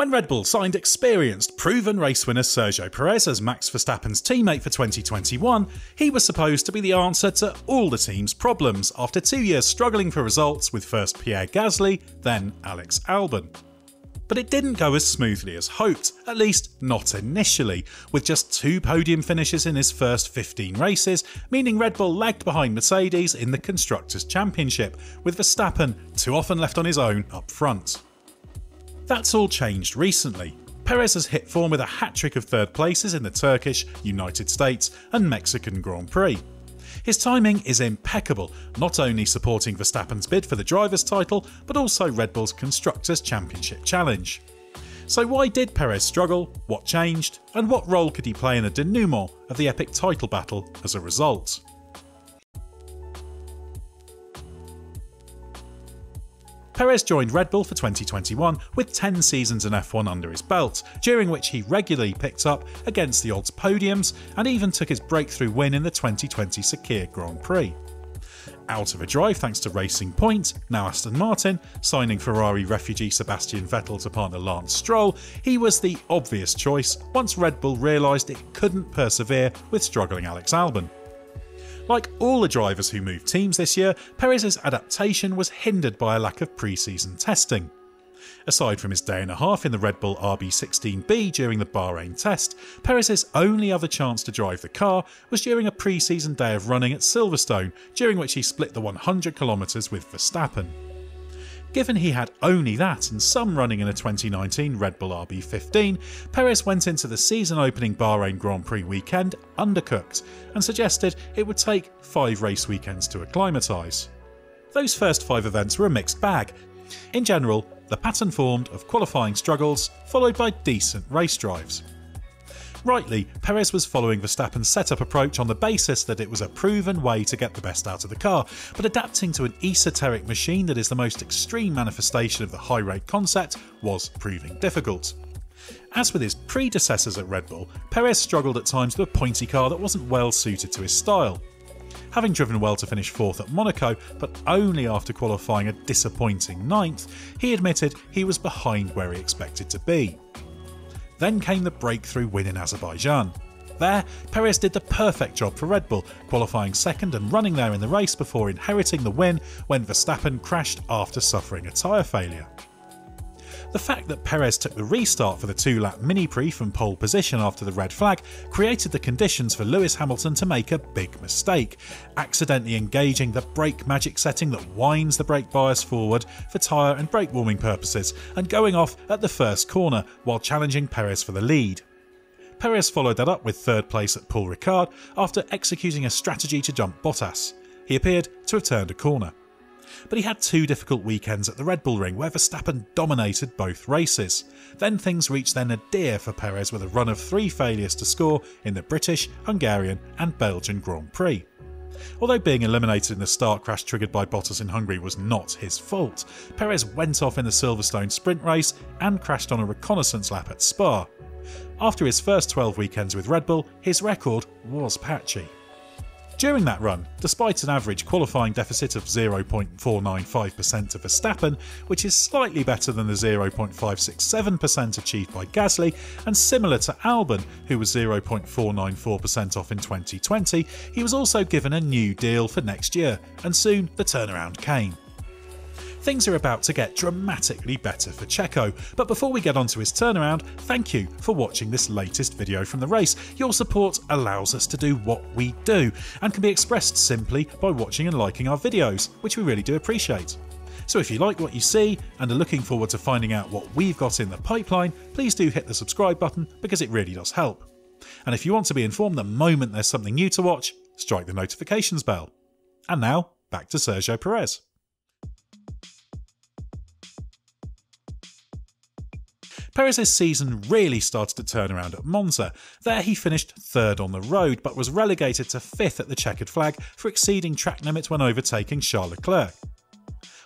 When Red Bull signed experienced, proven race winner Sergio Perez as Max Verstappen's teammate for 2021, he was supposed to be the answer to all the team's problems after 2 years struggling for results with first Pierre Gasly, then Alex Albon. But it didn't go as smoothly as hoped, at least not initially, with just 2 podium finishes in his first 15 races, meaning Red Bull lagged behind Mercedes in the Constructors' Championship, with Verstappen too often left on his own up front. That's all changed recently. Perez has hit form with a hat-trick of third places in the Turkish, United States and Mexican Grand Prix. His timing is impeccable, not only supporting Verstappen's bid for the driver's title, but also Red Bull's Constructors' Championship challenge. So why did Perez struggle, what changed, and what role could he play in the denouement of the epic title battle as a result? Perez joined Red Bull for 2021 with 10 seasons in F1 under his belt, during which he regularly picked up against the odds podiums and even took his breakthrough win in the 2020 Sakir Grand Prix. Out of a drive thanks to Racing Point, now Aston Martin, signing Ferrari refugee Sebastian Vettel to partner Edd Straw, he was the obvious choice once Red Bull realised it couldn't persevere with struggling Alex Albon. Like all the drivers who moved teams this year, Perez's adaptation was hindered by a lack of pre-season testing. Aside from his day and a half in the Red Bull RB16B during the Bahrain test, Perez's only other chance to drive the car was during a pre-season day of running at Silverstone, during which he split the 100 km with Verstappen. Given he had only that and some running in a 2019 Red Bull RB15, Perez went into the season-opening Bahrain Grand Prix weekend undercooked and suggested it would take 5 race weekends to acclimatise. Those first 5 events were a mixed bag. In general, the pattern formed of qualifying struggles followed by decent race drives. Rightly, Perez was following Verstappen's setup approach on the basis that it was a proven way to get the best out of the car, but adapting to an esoteric machine that is the most extreme manifestation of the high rate concept was proving difficult. As with his predecessors at Red Bull, Perez struggled at times with a pointy car that wasn't well suited to his style. Having driven well to finish 4th at Monaco, but only after qualifying a disappointing 9th, he admitted he was behind where he expected to be. Then came the breakthrough win in Azerbaijan. There, Perez did the perfect job for Red Bull, qualifying 2nd and running there in the race before inheriting the win when Verstappen crashed after suffering a tyre failure. The fact that Perez took the restart for the 2-lap mini-pre from pole position after the red flag created the conditions for Lewis Hamilton to make a big mistake, accidentally engaging the brake magic setting that winds the brake bias forward for tyre and brake warming purposes and going off at the first corner while challenging Perez for the lead. Perez followed that up with 3rd place at Paul Ricard after executing a strategy to jump Bottas. He appeared to have turned a corner. But he had 2 difficult weekends at the Red Bull Ring where Verstappen dominated both races. Then things reached their nadir for Perez with a run of 3 failures to score in the British, Hungarian and Belgian Grand Prix. Although being eliminated in the start crash triggered by Bottas in Hungary was not his fault, Perez went off in the Silverstone sprint race and crashed on a reconnaissance lap at Spa. After his first 12 weekends with Red Bull, his record was patchy. During that run, despite an average qualifying deficit of 0.495% to Verstappen, which is slightly better than the 0.567% achieved by Gasly, and similar to Albon, who was 0.494% off in 2020, he was also given a new deal for next year, and soon the turnaround came. Things are about to get dramatically better for Checo, but before we get onto his turnaround, thank you for watching this latest video from the race. Your support allows us to do what we do, and can be expressed simply by watching and liking our videos, which we really do appreciate. So if you like what you see, and are looking forward to finding out what we've got in the pipeline, please do hit the subscribe button because it really does help. And if you want to be informed the moment there's something new to watch, strike the notifications bell. And now, back to Sergio Perez. Perez's season really started to turn around at Monza. There he finished 3rd on the road, but was relegated to 5th at the checkered flag for exceeding track limits when overtaking Charles Leclerc.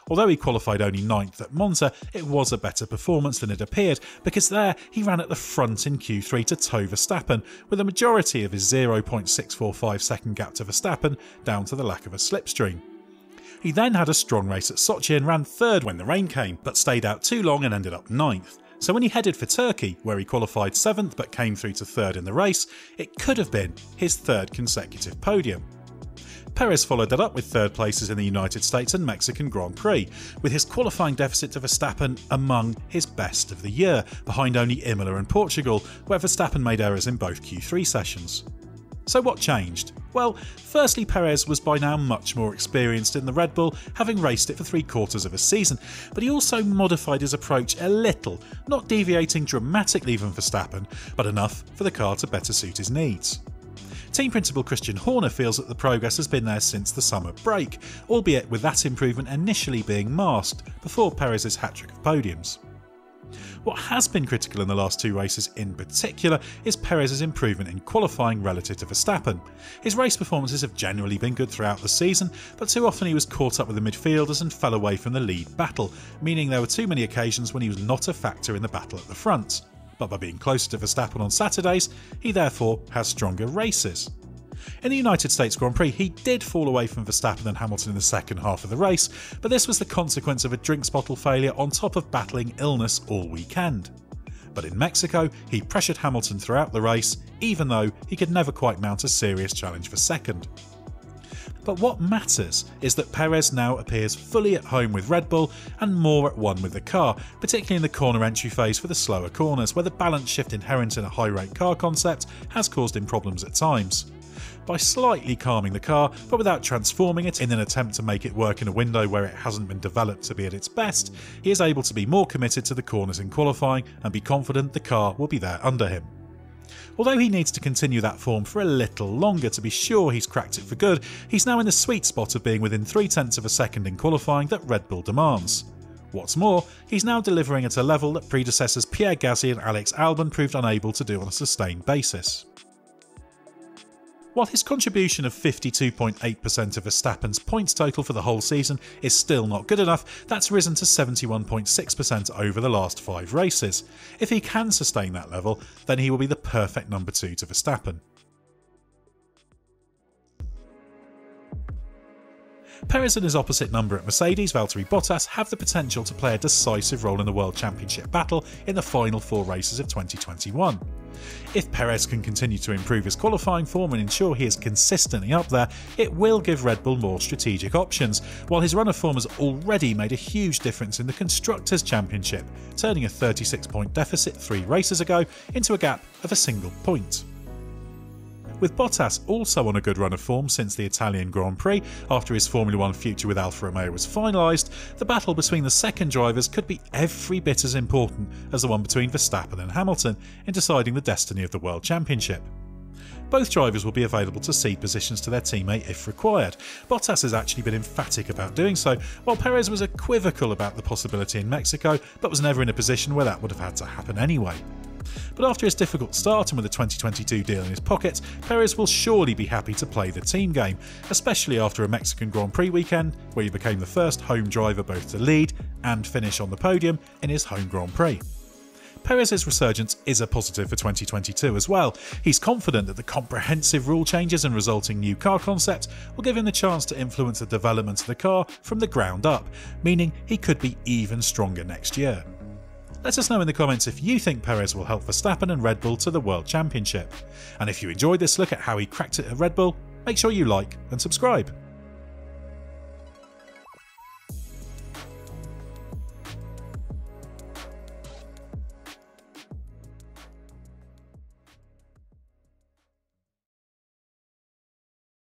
Although he qualified only 9th at Monza, it was a better performance than it appeared, because there he ran at the front in Q3 to tow Verstappen, with a majority of his 0.645 second gap to Verstappen down to the lack of a slipstream. He then had a strong race at Sochi and ran 3rd when the rain came, but stayed out too long and ended up 9th. So when he headed for Turkey, where he qualified 7th but came through to 3rd in the race, it could have been his 3rd consecutive podium. Perez followed that up with 3rd places in the United States and Mexican Grand Prix, with his qualifying deficit to Verstappen among his best of the year, behind only Imola and Portugal, where Verstappen made errors in both Q3 sessions. So what changed? Well, firstly, Perez was by now much more experienced in the Red Bull, having raced it for 3/4 of a season, but he also modified his approach a little, not deviating dramatically from Verstappen, but enough for the car to better suit his needs. Team principal Christian Horner feels that the progress has been there since the summer break, albeit with that improvement initially being masked before Perez's hat-trick of podiums. What has been critical in the last 2 races in particular is Perez's improvement in qualifying relative to Verstappen. His race performances have generally been good throughout the season, but too often he was caught up with the midfielders and fell away from the lead battle, meaning there were too many occasions when he was not a factor in the battle at the front. But by being closer to Verstappen on Saturdays, he therefore has stronger races. In the United States Grand Prix, he did fall away from Verstappen and Hamilton in the second half of the race, but this was the consequence of a drinks bottle failure on top of battling illness all weekend. But in Mexico, he pressured Hamilton throughout the race, even though he could never quite mount a serious challenge for second. But what matters is that Perez now appears fully at home with Red Bull and more at one with the car, particularly in the corner entry phase for the slower corners, where the balance shift inherent in a high-rate car concept has caused him problems at times. By slightly calming the car, but without transforming it in an attempt to make it work in a window where it hasn't been developed to be at its best, he is able to be more committed to the corners in qualifying and be confident the car will be there under him. Although he needs to continue that form for a little longer to be sure he's cracked it for good, he's now in the sweet spot of being within 0.3 of a second in qualifying that Red Bull demands. What's more, he's now delivering at a level that predecessors Pierre Gasly and Alex Albon proved unable to do on a sustained basis. While his contribution of 52.8% of Verstappen's points total for the whole season is still not good enough, that's risen to 71.6% over the last 5 races. If he can sustain that level, then he will be the perfect number 2 to Verstappen. Perez and his opposite number at Mercedes, Valtteri Bottas, have the potential to play a decisive role in the World Championship battle in the final 4 races of 2021. If Perez can continue to improve his qualifying form and ensure he is consistently up there, it will give Red Bull more strategic options, while his run of form has already made a huge difference in the Constructors' Championship, turning a 36-point deficit 3 races ago into a gap of a single point. With Bottas also on a good run of form since the Italian Grand Prix, after his Formula 1 future with Alfa Romeo was finalised, the battle between the second drivers could be every bit as important as the one between Verstappen and Hamilton in deciding the destiny of the World Championship. Both drivers will be available to cede positions to their teammate if required. Bottas has actually been emphatic about doing so, while Perez was equivocal about the possibility in Mexico, but was never in a position where that would have had to happen anyway. But after his difficult start and with a 2022 deal in his pocket, Perez will surely be happy to play the team game, especially after a Mexican Grand Prix weekend where he became the first home driver both to lead and finish on the podium in his home Grand Prix. Perez's resurgence is a positive for 2022 as well. He's confident that the comprehensive rule changes and resulting new car concept will give him the chance to influence the development of the car from the ground up, meaning he could be even stronger next year. Let us know in the comments if you think Perez will help Verstappen and Red Bull to the World Championship. And if you enjoyed this look at how he cracked it at Red Bull, make sure you like and subscribe.